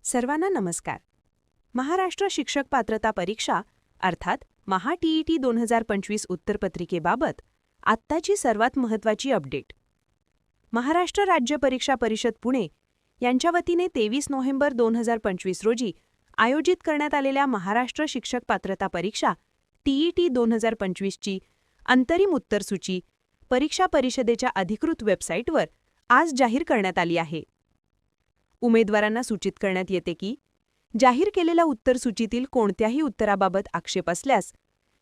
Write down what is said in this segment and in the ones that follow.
सर्वांना नमस्कार. महाराष्ट्र शिक्षक पात्रता परीक्षा अर्थात महा-TET 2025 उत्तरपत्रिकेबाबत आत्ताची सर्वात महत्त्वाची अपडेट. महाराष्ट्र राज्य परीक्षा परिषद पुणे यांच्या वतीने 23 नोव्हेंबर 2025 रोजी आयोजित करण्यात आलेल्या महाराष्ट्र शिक्षक पात्रता परीक्षा TET 2025 ची अंतरिम उत्तरसूची परीक्षा परिषदेच्या अधिकृत वेबसाईटवर आज जाहीर करण्यात आली आहे. उमेदवारांना सूचित करण्यात येते की जाहीर केलेल्या उत्तरसूचीतील कोणत्याही उत्तराबाबत आक्षेप असल्यास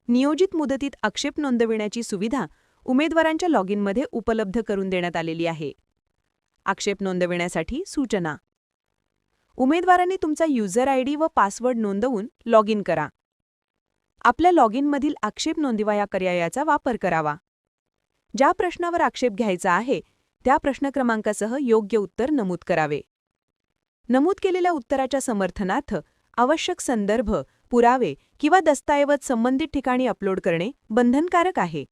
नियोजित मुदतीत आक्षेप नोंदविण्याची सुविधा उमेदवारांच्या लॉगिनमध्ये उपलब्ध करून देण्यात आलेली आहे. आक्षेप नोंदविण्यासाठी सूचना. उमेदवारांनी तुमचा युजर आयडी व पासवर्ड नोंदवून लॉग इन करा. आपल्या लॉगिनमधील आक्षेप नोंदवा या पर्यायाचा वापर करावा. ज्या प्रश्नावर आक्षेप घ्यायचा आहे त्या प्रश्न क्रमांकासह योग्य उत्तर नमूद करावे. नमूद केलेल्या उत्तराच्या समर्थनार्थ आवश्यक संदर्भ, पुरावे किंवा दस्तऐवज संबंधित ठिकाणी अपलोड करणे बंधनकारक आहे.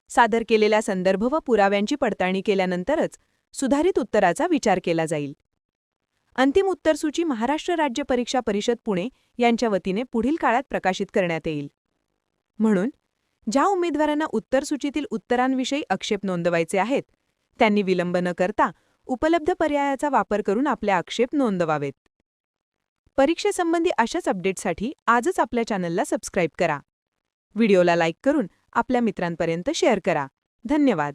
सादर केलेल्या संदर्भ व पुराव्यांची पडताळणी केल्यानंतरच सुधारित उत्तराचा विचार केला जाईल. अंतिम उत्तरसूची महाराष्ट्र राज्य परीक्षा परिषद पुणे यांच्या वतीने पुढील काळात प्रकाशित करण्यात येईल. म्हणून ज्या उमेदवारांना उत्तरसूचीतील उत्तरांविषयी आक्षेप नोंदवायचे आहेत त्यांनी विलंब न करता उपलब्ध पर्यायाचा वापर करून आपले आक्षेप नोंदवावेत. परीक्षेसंबंधी अशाच अपडेट्ससाठी आजच आपल्या चॅनलला सबस्क्राईब करा. व्हिडिओला लाईक करून आपल्या मित्रांपर्यंत शेअर करा. धन्यवाद.